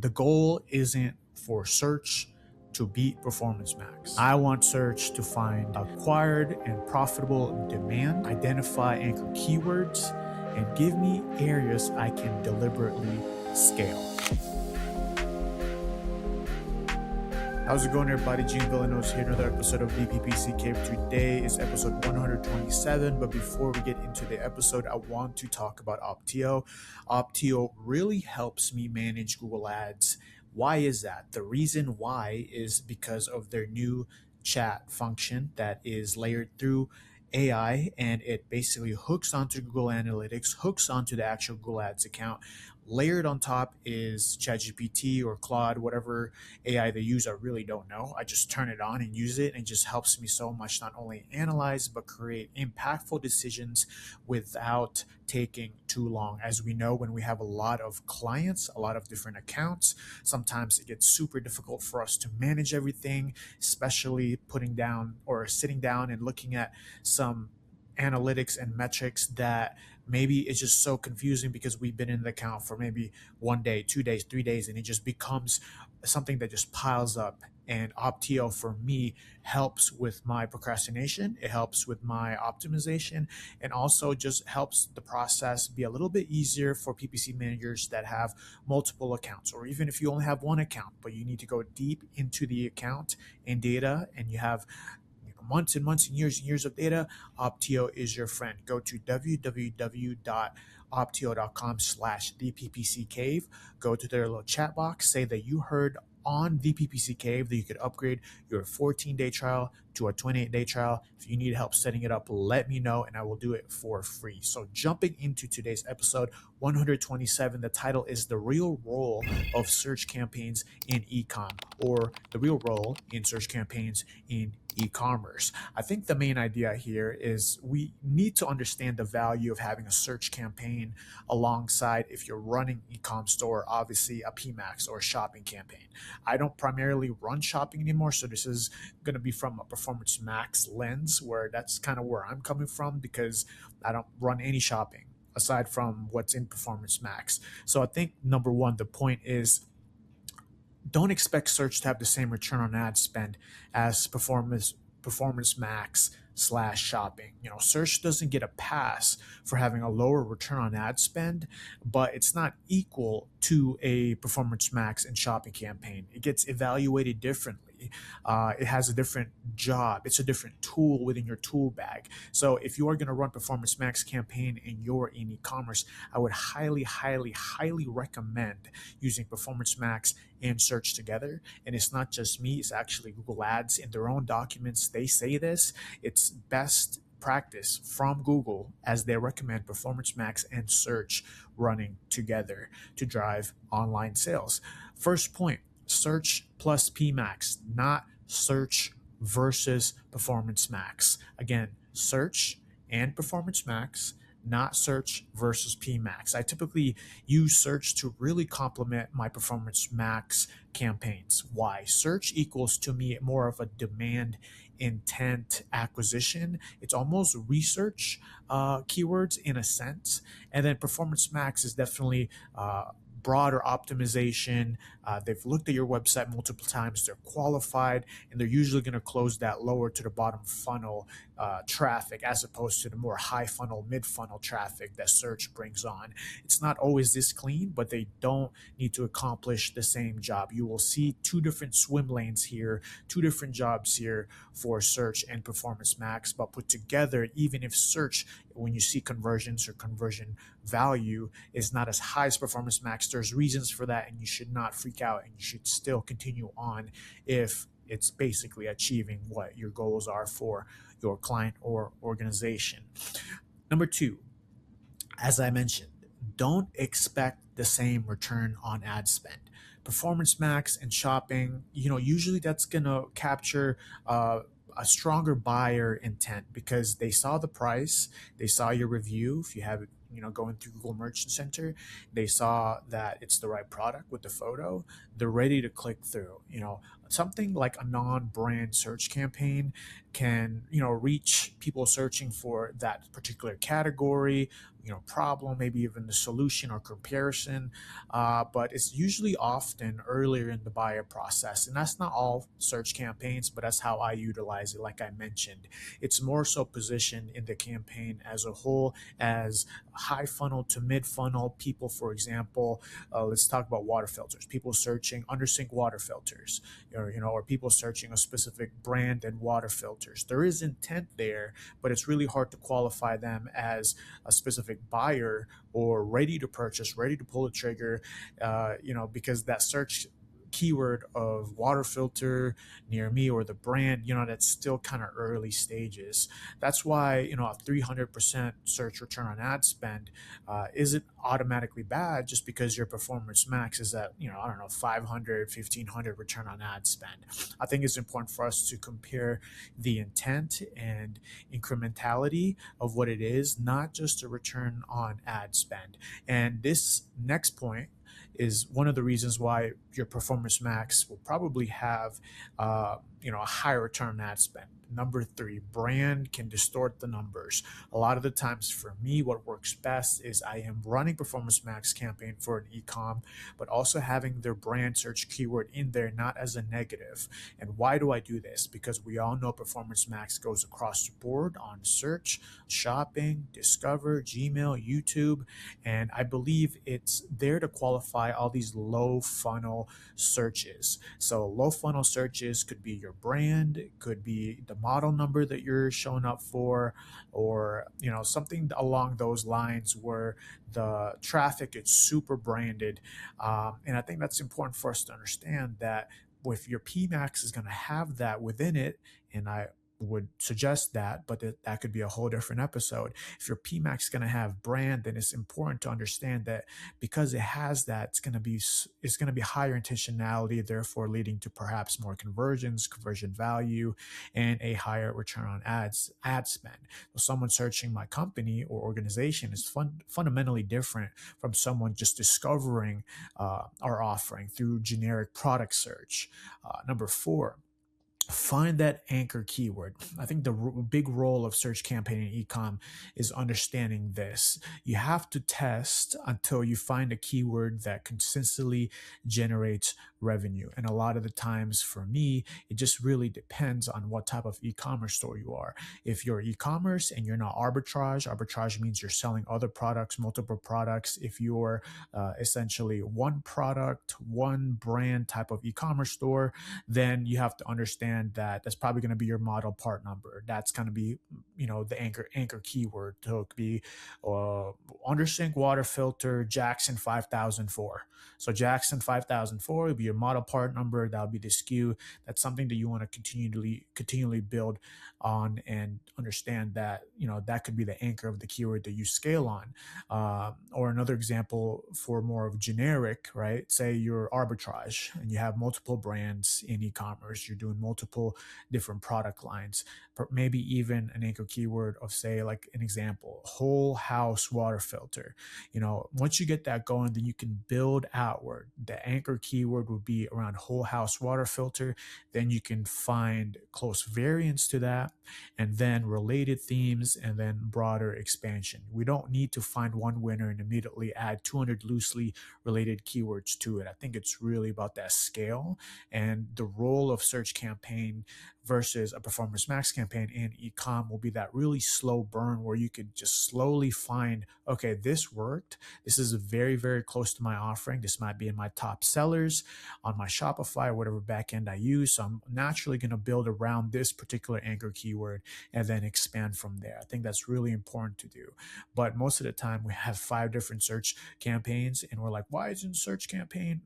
The goal isn't for search to beat Performance Max. I want search to find acquired and profitable demand, identify anchor keywords, and give me areas I can deliberately scale. How's it going, everybody? Gene Villanos here, another episode of the PPC Cave. Today is episode 127, but before we get into the episode, I want to talk about Optio. Optio really helps me manage Google Ads. Why is that? The reason why is because of their new chat function that is layered through AI, and it basically hooks onto Google Analytics, hooks onto the actual Google Ads account. Layered on top is ChatGPT or Claude, whatever AI they use. I really don't know. I just turn it on and use it, and it just helps me so much not only analyze but create impactful decisions without taking too long. As we know, when we have a lot of clients, a lot of different accounts, sometimes it gets super difficult for us to manage everything, especially putting down or sitting down and looking at some analytics and metrics that maybe it's just so confusing because we've been in the account for maybe 1 day, 2 days, 3 days, and it just becomes something that just piles up. And Optio for me helps with my procrastination. It helps with my optimization, and also just helps the process be a little bit easier for PPC managers that have multiple accounts, or even if you only have one account, but you need to go deep into the account and data, and you have months and months and years of data. Optio is your friend. Go to www.optio.com/theppccave. Go to their little chat box. Say that you heard on the PPC Cave that you could upgrade your 14-day trial to a 28-day trial. If you need help setting it up, let me know and I will do it for free. So jumping into today's episode 127, the title is The Real Role of Search Campaigns in eCom, or the real role in search campaigns in e-commerce. I think the main idea here is we need to understand the value of having a search campaign alongside, if you're running e-com store, obviously a PMax or a shopping campaign. I don't primarily run shopping anymore, so this is going to be from a Performance Max lens, where that's kind of where I'm coming from, because I don't run any shopping aside from what's in Performance Max. So I think number one, the point is, don't expect search to have the same return on ad spend as Performance Max / shopping. Search doesn't get a pass for having a lower return on ad spend, but it's not equal to a Performance Max and shopping campaign. It gets evaluated differently. It has a different job. It's a different tool within your tool bag. So if you are going to run Performance Max campaign and you're in e-commerce, I would highly recommend using Performance Max and search together. And it's not just me, it's actually Google Ads in their own documents. They say this. It's best practice from Google as they recommend Performance Max and search running together to drive online sales. First point, search plus PMax, not search versus Performance Max. Again, search and Performance Max, not search versus PMax. I typically use search to really complement my Performance Max campaigns. Why? Search equals to me more of a demand intent acquisition. It's almost research keywords in a sense. And then Performance Max is definitely broader optimization. They've looked at your website multiple times, they're qualified, and they're usually going to close that lower to the bottom funnel traffic, as opposed to the more high funnel, mid funnel traffic that search brings on. It's not always this clean, but they don't need to accomplish the same job. You will see two different swim lanes here, two different jobs here for search and Performance Max, but put together, even if search, when you see conversions or conversion value, is not as high as Performance Max, there's reasons for that, and you should not freak out, and you should still continue on if it's basically achieving what your goals are for your client or organization. Number two, as I mentioned, don't expect the same return on ad spend. Performance Max and shopping, usually that's going to capture a stronger buyer intent because they saw the price, they saw your review. If you have it, going through Google Merchant Center, they saw that it's the right product with the photo. They're ready to click through. something like a non-brand search campaign can, reach people searching for that particular category, problem, maybe even the solution or comparison. But it's usually often earlier in the buyer process, and that's not all search campaigns, but that's how I utilize it. Like I mentioned, it's more so positioned in the campaign as a whole, as high funnel to mid funnel people. For example, let's talk about water filters, people searching under sink water filters, or people searching a specific brand and water filters. There is intent there, but it's really hard to qualify them as a specific buyer or ready to purchase, ready to pull the trigger, because that search keyword of water filter near me, or the brand, that's still kind of early stages. That's why, a 300% search return on ad spend isn't automatically bad just because your performance max is at, I don't know, 500, 1500 return on ad spend. I think it's important for us to compare the intent and incrementality of what it is, not just a return on ad spend. And this next point is one of the reasons why your performance max will probably have, a higher return on ad spend. Number three, brand can distort the numbers. A lot of the times for me, what works best is I am running Performance Max campaign for an ecom, but also having their brand search keyword in there, not as a negative. And why do I do this? Because we all know Performance Max goes across the board on search, shopping, discover, Gmail, YouTube. And I believe it's there to qualify all these low funnel searches. So low funnel searches could be your brand, it could be the model number that you're showing up for, or something along those lines where the traffic is super branded. And I think that's important for us to understand that if your PMax is going to have that within it, and I would suggest that, but that could be a whole different episode. If your PMax is going to have brand, then it's important to understand that because it has that, it's going to be higher intentionality, therefore leading to perhaps more conversions, conversion value, and a higher return on ad spend. So someone searching my company or organization is fundamentally different from someone just discovering our offering through generic product search. Number four, find that anchor keyword. I think the big role of search campaign and ecom is understanding this. You have to test until you find a keyword that consistently generates revenue. And a lot of the times for me, it just really depends on what type of e-commerce store you are. If you're e-commerce and you're not arbitrage means you're selling other products, multiple products. If you're essentially one product, one brand type of e-commerce store, then you have to understand that that's probably going to be your model part number. That's going to be, the anchor keyword. So it could be under sink water filter Jackson 5004. So Jackson 5004 would be your model part number. That would be the SKU. That's something that you want to continually build on, and understand that, that could be the anchor of the keyword that you scale on. Or another example for more of generic, right? Say you're arbitrage and you have multiple brands in e-commerce. You're doing multiple different product lines, maybe even an anchor keyword of, say, like an example, whole house water filter. Once you get that going, then you can build outward. The anchor keyword would be around whole house water filter. Then you can find close variants to that, and then related themes, and then broader expansion. We don't need to find one winner and immediately add 200 loosely related keywords to it. I think it's really about that scale, and the role of search campaign versus a performance max campaign in ecom will be that really slow burn where you could just slowly find, okay, this worked. This is very, very close to my offering. This might be in my top sellers on my Shopify or whatever backend I use. So I'm naturally going to build around this particular anchor keyword and then expand from there. I think that's really important to do. But most of the time we have 5 different search campaigns and we're like, why isn't search campaign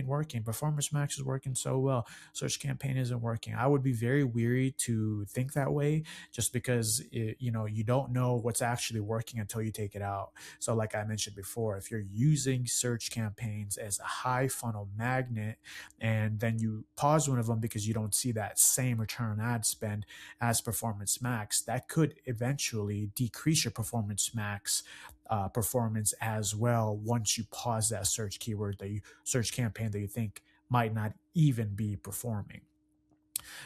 working? Performance max is working so well. Search campaign isn't working. I would be very weary to think that way, just because you don't know what's actually working until you take it out. So like I mentioned before, if you're using search campaigns as a high funnel magnet and then you pause one of them because you don't see that same return on ad spend as performance max, that could eventually decrease your performance max performance as well once you pause that search campaign that you think might not even be performing.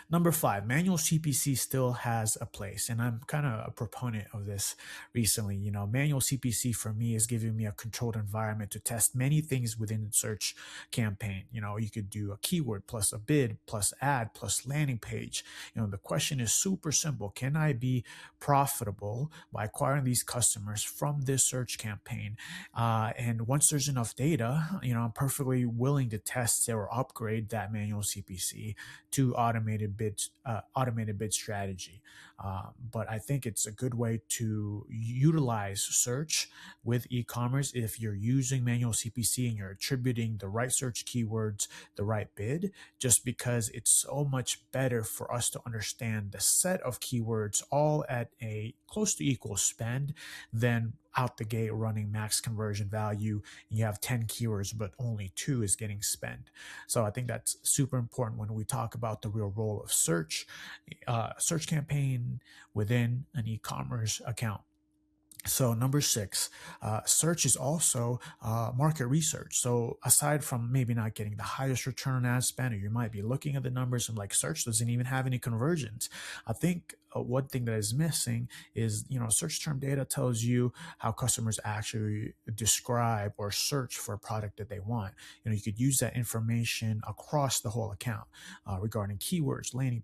Number 5, manual CPC still has a place, and I'm kind of a proponent of this recently. Manual CPC for me is giving me a controlled environment to test many things within the search campaign. You could do a keyword plus a bid plus ad plus landing page. The question is super simple. Can I be profitable by acquiring these customers from this search campaign? And once there's enough data, I'm perfectly willing to test or upgrade that manual CPC to automated bid strategy. But I think it's a good way to utilize search with e-commerce if you're using manual CPC and you're attributing the right search keywords, the right bid, just because it's so much better for us to understand the set of keywords all at a close to equal spend than out the gate running max conversion value and you have 10 keywords but only 2 is getting spent. So I think that's super important when we talk about the real role of search campaign within an e-commerce account. So number 6, search is also market research. So aside from maybe not getting the highest return on ad spend, or you might be looking at the numbers and like search doesn't even have any conversions. I think one thing that is missing is, search term data tells you how customers actually describe or search for a product that they want. You could use that information across the whole account regarding keywords, landing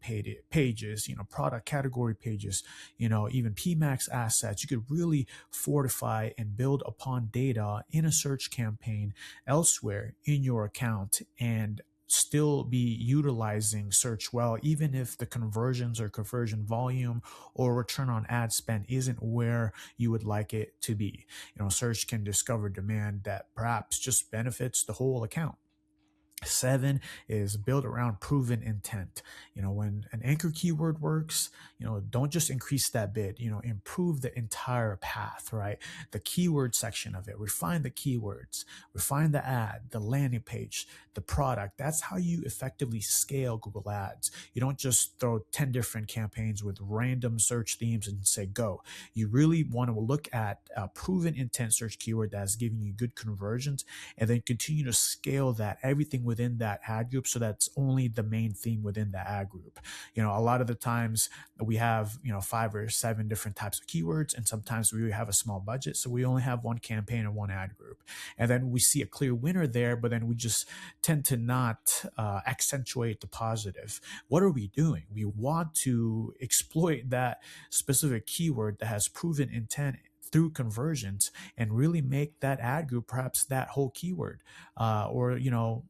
pages, product category pages, even PMax assets. You could really fortify and build upon data in a search campaign elsewhere in your account and still be utilizing search well, even if the conversions or conversion volume or return on ad spend isn't where you would like it to be. Search can discover demand that perhaps just benefits the whole account. 7 is built around proven intent. When an anchor keyword works, don't just increase that bid, improve the entire path, right? The keyword section of it, refine the keywords, refine the ad, the landing page, the product. That's how you effectively scale Google Ads. You don't just throw 10 different campaigns with random search themes and say, go. You really want to look at a proven intent search keyword that's giving you good conversions and then continue to scale that, everything within that ad group, so that's only the main theme within the ad group. A lot of the times we have 5 or 7 different types of keywords, and sometimes we have a small budget, so we only have one campaign and one ad group, and then we see a clear winner there, but then we just tend to not accentuate the positive. What are we doing? We want to exploit that specific keyword that has proven intent through conversions and really make that ad group perhaps that whole keyword or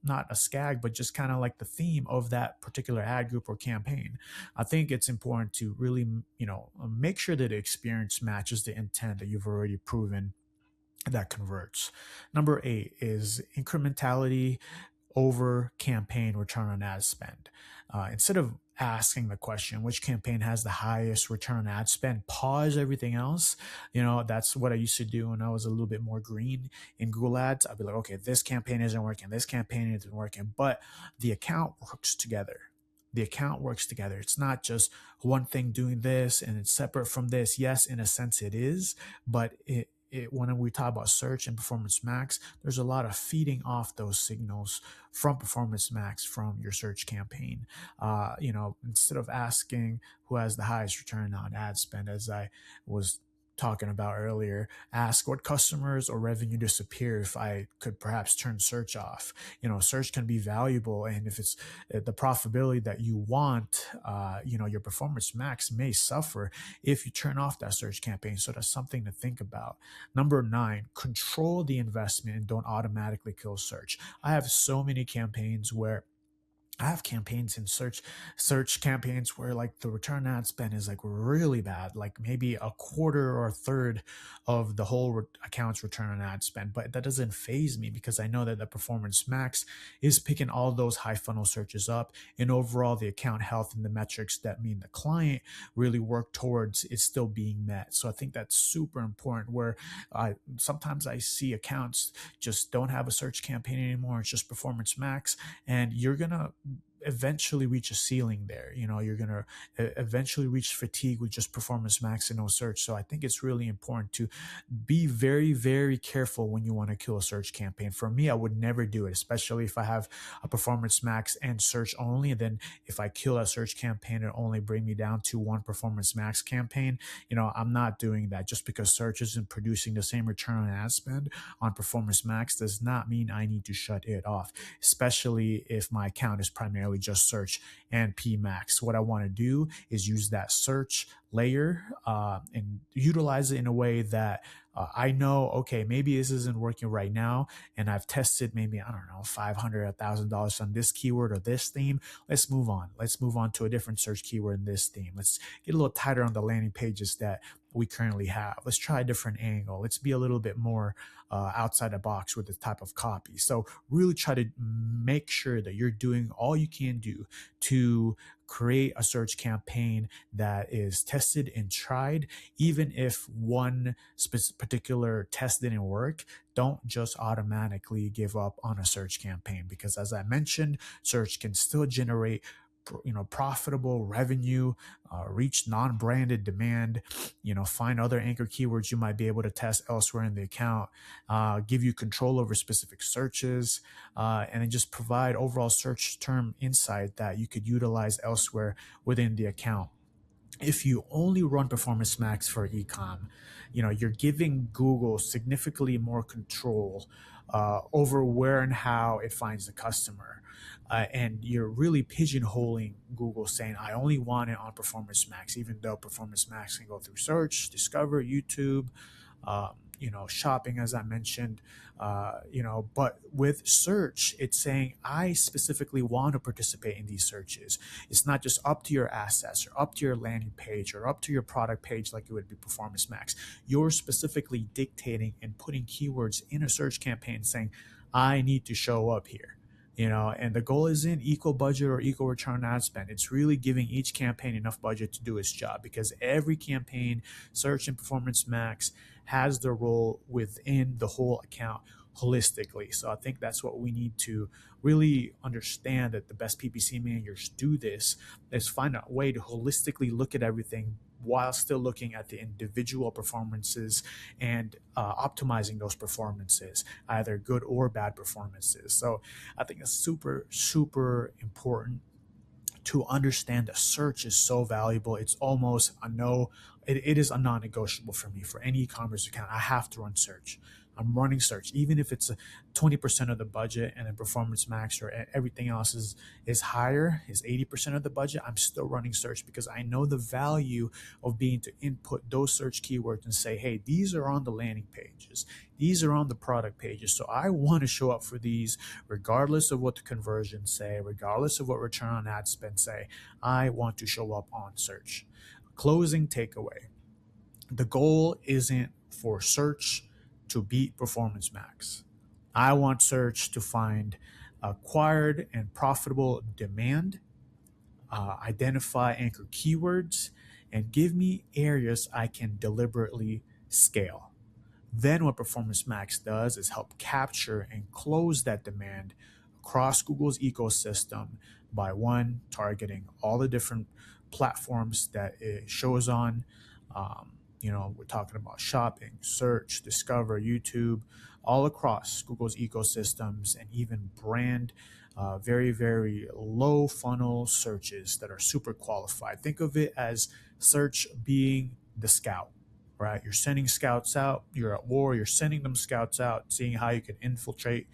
not a scag but just kind of like the theme of that particular ad group or campaign. I think it's important to really make sure that the experience matches the intent that you've already proven that converts. Number 8 is incrementality over campaign return on ad spend. Instead of asking the question, which campaign has the highest return on ad spend, pause everything else. That's what I used to do when I was a little bit more green in Google Ads. I'd be like, okay, this campaign isn't working, this campaign isn't working, but the account works together. The account works together. It's not just one thing doing this and it's separate from this. Yes, in a sense it is, but when we talk about search and Performance Max, there's a lot of feeding off those signals from Performance Max from your search campaign. Instead of asking who has the highest return on ad spend, as I was talking about earlier, ask what customers or revenue disappear if I could perhaps turn search off. Search can be valuable, and if it's the profitability that you want, your Performance Max may suffer if you turn off that search campaign. So that's something to think about. Number 9, control the investment and don't automatically kill search. I have so many campaigns where I have campaigns in search campaigns where like the return on ad spend is like really bad, like maybe a quarter or a third of the whole account's return on ad spend. But that doesn't faze me because I know that the Performance Max is picking all those high funnel searches up, and overall the account health and the metrics that mean the client really work towards is still being met. So I think that's super important, where sometimes I see accounts just don't have a search campaign anymore. It's just Performance Max, and you're going to eventually reach a ceiling there. You're going to eventually reach fatigue with just Performance Max and no search. So I think it's really important to be very, very careful when you want to kill a search campaign. For me, I would never do it, especially if I have a Performance Max and search only. And then if I kill a search campaign and only bring me down to one Performance Max campaign, I'm not doing that. Just because search isn't producing the same return on ad spend on Performance Max does not mean I need to shut it off, especially if my account is primarily just search and PMax. What I want to do is use that search layer and utilize it in a way that I know, okay, maybe this isn't working right now, and I've tested maybe, I don't know, $500, $1,000 on this keyword or this theme. Let's move on. Let's move on to a different search keyword in this theme. Let's get a little tighter on the landing pages that we currently have. Let's try a different angle. Let's be a little bit more outside the box with the type of copy. So really try to make sure that you're doing all you can do to create a search campaign that is tested and tried. Even if one particular test didn't work, don't just automatically give up on a search campaign, because as I mentioned, search can still generate profitable revenue, reach non-branded demand, find other anchor keywords you might be able to test elsewhere in the account, give you control over specific searches, and then just provide overall search term insight that you could utilize elsewhere within the account. If you only run Performance Max for eCom, you're giving Google significantly more control over where and how it finds the customer. And you're really pigeonholing Google, saying, I only want it on Performance Max, even though Performance Max can go through search, discover, YouTube, shopping, as I mentioned, but with search, it's saying, I specifically want to participate in these searches. It's not just up to your assets or up to your landing page or up to your product page like it would be Performance Max. You're specifically dictating and putting keywords in a search campaign saying, I need to show up here. And the goal isn't equal budget or equal return on ad spend. It's really giving each campaign enough budget to do its job, because every campaign, search and Performance Max, has their role within the whole account holistically. So I think that's what we need to really understand, that the best PPC managers do this, is find a way to holistically look at everything while still looking at the individual performances and optimizing those performances, either good or bad performances. So I think it's super, super important to understand that search is so valuable. It's almost it is a non-negotiable for me. For any e-commerce account, I have to run search. I'm running search, even if it's 20% of the budget and then Performance Max or everything else is higher, is 80% of the budget. I'm still running search, because I know the value of being to input those search keywords and say, hey, these are on the landing pages, these are on the product pages. So I want to show up for these regardless of what the conversions say, regardless of what return on ad spend say. I want to show up on search. Closing takeaway. The goal isn't for search to beat Performance Max. I want search to find acquired and profitable demand, identify anchor keywords, and give me areas I can deliberately scale. Then what Performance Max does is help capture and close that demand across Google's ecosystem by, one, targeting all the different platforms that it shows on. We're talking about shopping, search, discover, YouTube, all across Google's ecosystems, and even brand very, very low funnel searches that are super qualified. Think of it as search being the scout, right? You're sending scouts out, you're at war, you're sending them scouts out, seeing how you can infiltrate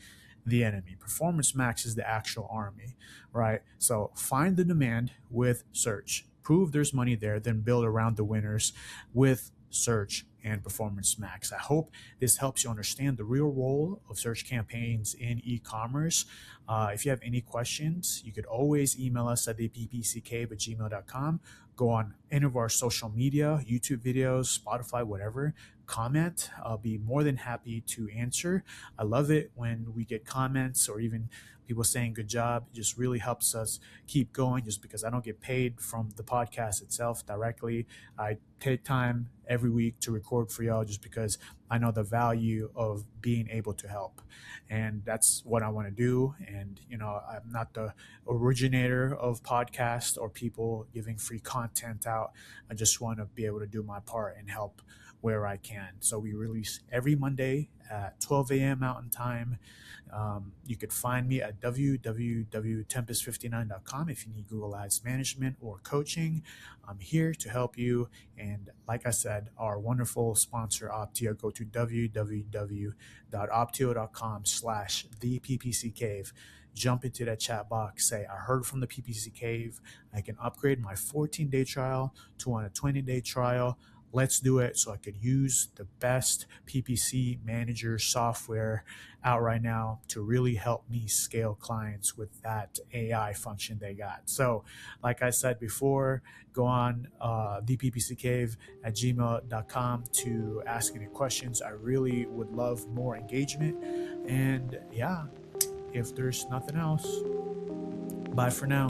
the enemy. Performance Max is the actual army, right? So find the demand with search, prove there's money there, then build around the winners with search and Performance Max. I hope this helps you understand the real role of search campaigns in e-commerce. If you have any questions, you could always email us at theppccave@gmail.com. Go on any of our social media, YouTube videos, Spotify, whatever. Comment. I'll be more than happy to answer. I love it when we get comments or even people saying good job. It just really helps us keep going, just because I don't get paid from the podcast itself directly. I take time every week to record record for y'all just because I know the value of being able to help. And that's what I want to do. And, I'm not the originator of podcasts or people giving free content out. I just want to be able to do my part and help where I can. So we release every Monday at 12 a.m. Mountain Time. You could find me at www.tempest59.com if you need Google Ads management or coaching. I'm here to help you. And like I said, our wonderful sponsor, Optio, go to www.optio.com/theppccave. Jump into that chat box, say, I heard from the PPC Cave. I can upgrade my 14-day trial to a 20-day trial. Let's do it so I could use the best PPC manager software out right now to really help me scale clients with that AI function they got. So like I said before, go on theppccave@gmail.com to ask any questions. I really would love more engagement. And yeah, if there's nothing else, bye for now.